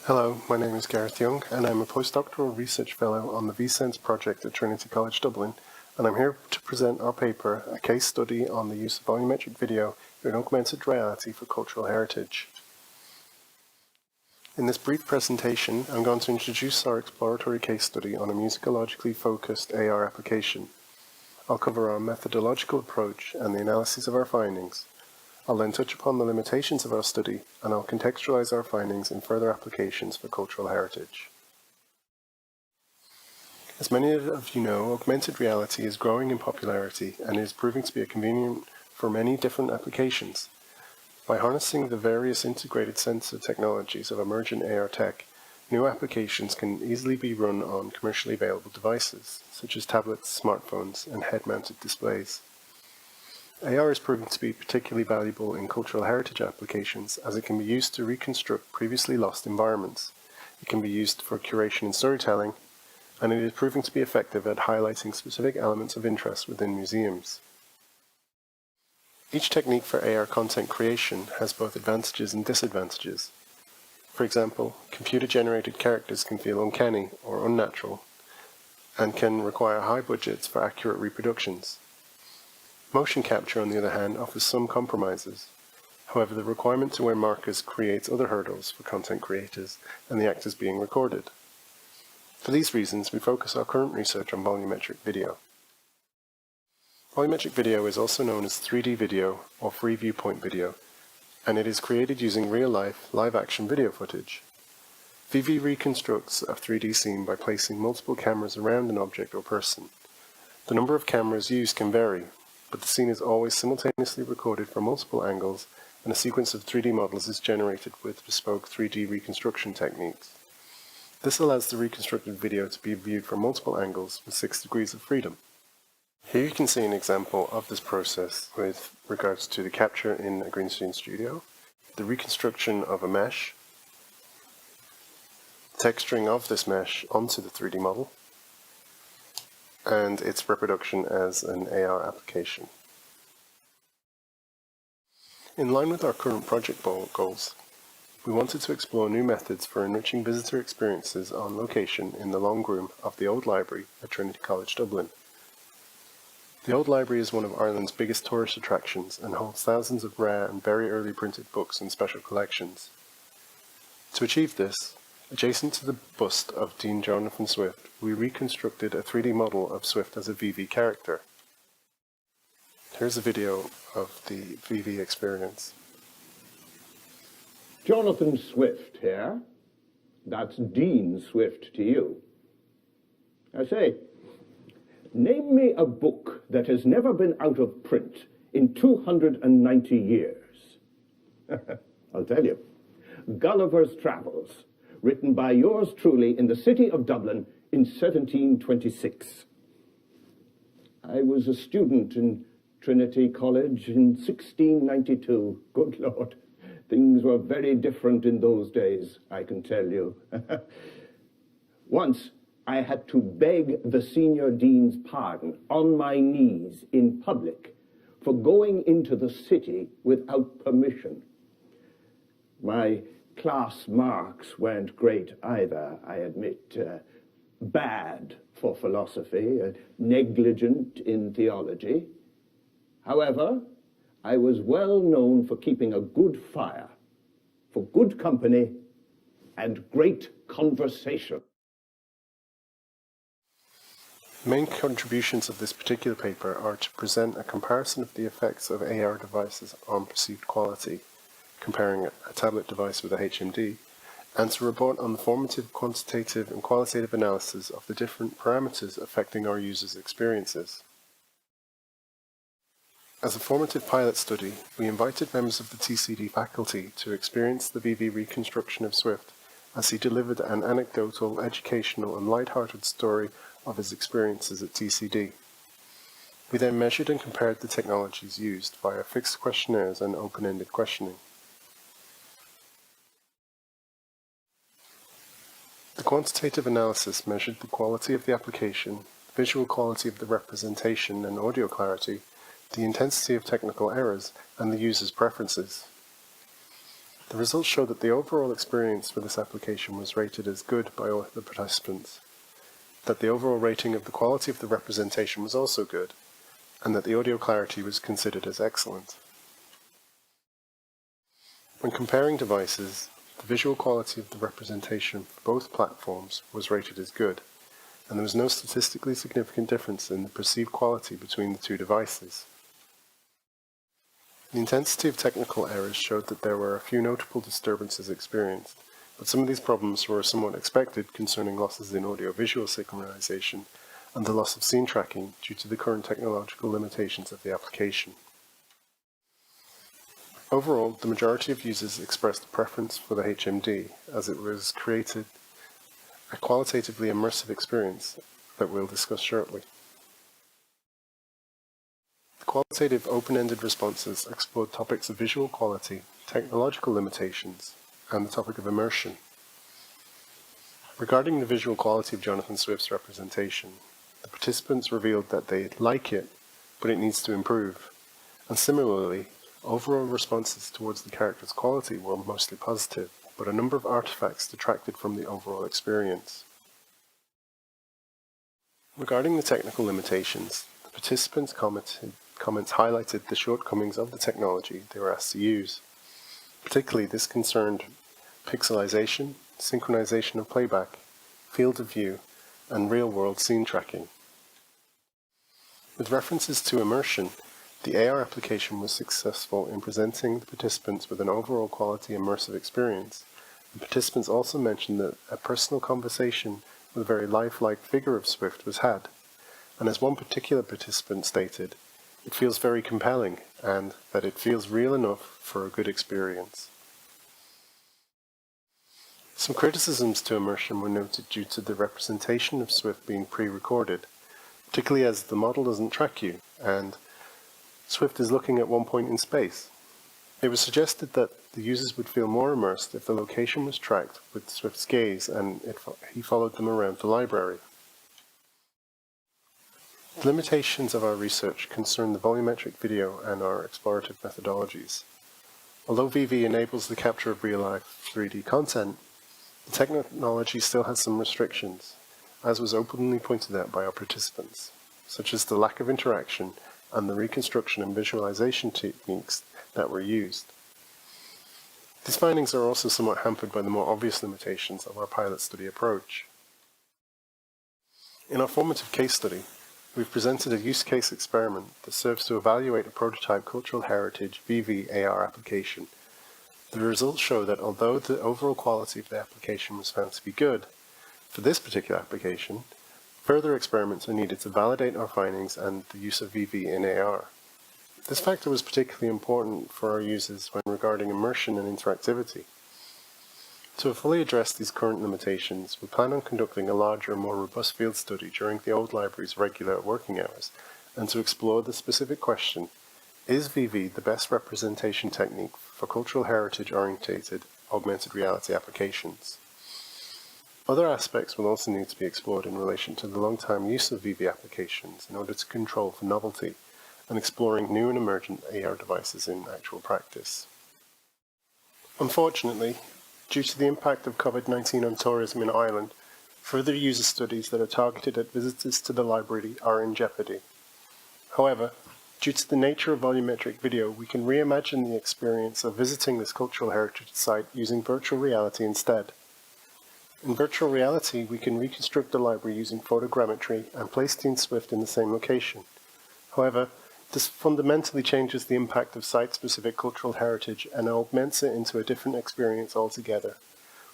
Hello, my name is Gareth Young, and I'm a postdoctoral research fellow on the vSense project at Trinity College Dublin, and I'm here to present our paper, a case study on the use of volumetric video in augmented reality for cultural heritage. In this brief presentation, I'm going to introduce our exploratory case study on a musicologically focused AR application. I'll cover our methodological approach and the analysis of our findings. I'll then touch upon the limitations of our study, and I'll contextualize our findings in further applications for cultural heritage. As many of you know, augmented reality is growing in popularity and is proving to be convenient for many different applications. By harnessing the various integrated sensor technologies of emergent AR tech, new applications can easily be run on commercially available devices, such as tablets, smartphones, and head-mounted displays. AR is proving to be particularly valuable in cultural heritage applications as it can be used to reconstruct previously lost environments. It can be used for curation and storytelling, and it is proving to be effective at highlighting specific elements of interest within museums. Each technique for AR content creation has both advantages and disadvantages. For example, computer-generated characters can feel uncanny or unnatural, and can require high budgets for accurate reproductions. Motion capture, on the other hand, offers some compromises. However, the requirement to wear markers creates other hurdles for content creators and the actors being recorded. For these reasons, we focus our current research on volumetric video. Volumetric video is also known as 3D video or free viewpoint video, and it is created using real-life, live-action video footage. VV reconstructs a 3D scene by placing multiple cameras around an object or person. The number of cameras used can vary, but the scene is always simultaneously recorded from multiple angles, and a sequence of 3D models is generated with bespoke 3D reconstruction techniques. This allows the reconstructed video to be viewed from multiple angles with 6 degrees of freedom. Here you can see an example of this process with regards to the capture in a green screen studio, the reconstruction of a mesh, texturing of this mesh onto the 3D model, and its reproduction as an AR application. In line with our current project goals, we wanted to explore new methods for enriching visitor experiences on location in the long room of the Old Library at Trinity College Dublin. The Old Library is one of Ireland's biggest tourist attractions and holds thousands of rare and very early printed books and special collections. To achieve this, adjacent to the bust of Dean Jonathan Swift, we reconstructed a 3D model of Swift as a VV character. Here's a video of the VV experience. Jonathan Swift here. That's Dean Swift to you. I say, name me a book that has never been out of print in 290 years. I'll tell you. Gulliver's Travels, written by yours truly in the city of Dublin in 1726. I was a student in Trinity College in 1692. Good Lord, things were very different in those days, I can tell you. Once, I had to beg the senior dean's pardon on my knees in public for going into the city without permission. My class marks weren't great either, I admit. Bad for philosophy, negligent in theology. However, I was well known for keeping a good fire, for good company, and great conversation. The main contributions of this particular paper are to present a comparison of the effects of AR devices on perceived quality, comparing a tablet device with a HMD, and to report on the formative quantitative and qualitative analysis of the different parameters affecting our users' experiences. As a formative pilot study, we invited members of the TCD faculty to experience the VV reconstruction of Swift as he delivered an anecdotal, educational, and light-hearted story of his experiences at TCD. We then measured and compared the technologies used via fixed questionnaires and open-ended questioning. The quantitative analysis measured the quality of the application, visual quality of the representation and audio clarity, the intensity of technical errors, and the user's preferences. The results show that the overall experience for this application was rated as good by all the participants, that the overall rating of the quality of the representation was also good, and that the audio clarity was considered as excellent. When comparing devices, the visual quality of the representation for both platforms was rated as good, and there was no statistically significant difference in the perceived quality between the two devices. The intensity of technical errors showed that there were a few notable disturbances experienced, but some of these problems were somewhat expected concerning losses in audio-visual synchronization and the loss of scene tracking due to the current technological limitations of the application. Overall, the majority of users expressed a preference for the HMD, as it was created a qualitatively immersive experience that we'll discuss shortly. The qualitative open-ended responses explored topics of visual quality, technological limitations, and the topic of immersion. Regarding the visual quality of Jonathan Swift's representation, the participants revealed that they like it, but it needs to improve. And similarly, overall responses towards the character's quality were mostly positive, but a number of artifacts detracted from the overall experience. Regarding the technical limitations, the participants' comments highlighted the shortcomings of the technology they were asked to use. Particularly, this concerned pixelization, synchronization of playback, field of view, and real-world scene tracking. With references to immersion, the AR application was successful in presenting the participants with an overall quality immersive experience, and participants also mentioned that a personal conversation with a very lifelike figure of Swift was had, and as one particular participant stated, it feels very compelling, and that it feels real enough for a good experience. Some criticisms to immersion were noted due to the representation of Swift being pre-recorded, particularly as the model doesn't track you, and Swift is looking at one point in space. It was suggested that the users would feel more immersed if the location was tracked with Swift's gaze and he followed them around the library. The limitations of our research concern the volumetric video and our explorative methodologies. Although VV enables the capture of real-life 3D content, the technology still has some restrictions, as was openly pointed out by our participants, such as the lack of interaction and the reconstruction and visualization techniques that were used. These findings are also somewhat hampered by the more obvious limitations of our pilot study approach. In our formative case study, we've presented a use case experiment that serves to evaluate a prototype cultural heritage VV AR application. The results show that although the overall quality of the application was found to be good, for this particular application, further experiments are needed to validate our findings and the use of VV in AR. This factor was particularly important for our users when regarding immersion and interactivity. To fully address these current limitations, we plan on conducting a larger and more robust field study during the old library's regular working hours, and to explore the specific question, is VV the best representation technique for cultural heritage-orientated augmented reality applications? Other aspects will also need to be explored in relation to the long-time use of VV applications in order to control for novelty and exploring new and emergent AR devices in actual practice. Unfortunately, due to the impact of COVID-19 on tourism in Ireland, further user studies that are targeted at visitors to the library are in jeopardy. However, due to the nature of volumetric video, we can reimagine the experience of visiting this cultural heritage site using virtual reality instead. In virtual reality, we can reconstruct the library using photogrammetry and place Dean Swift in the same location. However, this fundamentally changes the impact of site-specific cultural heritage and augments it into a different experience altogether.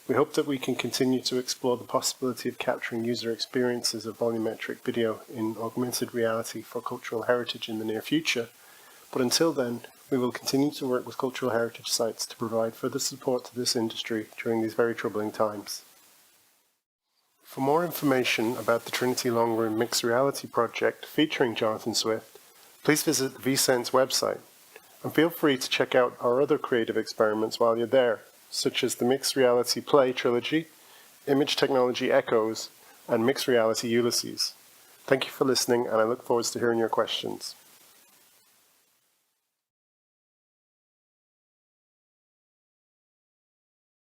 We hope that we can continue to explore the possibility of capturing user experiences of volumetric video in augmented reality for cultural heritage in the near future, but until then, we will continue to work with cultural heritage sites to provide further support to this industry during these very troubling times. For more information about the Trinity Long Room Mixed Reality project featuring Jonathan Swift, please visit the vSense website, and feel free to check out our other creative experiments while you're there, such as the Mixed Reality Play Trilogy, Image Technology Echoes, and Mixed Reality Ulysses. Thank you for listening, and I look forward to hearing your questions.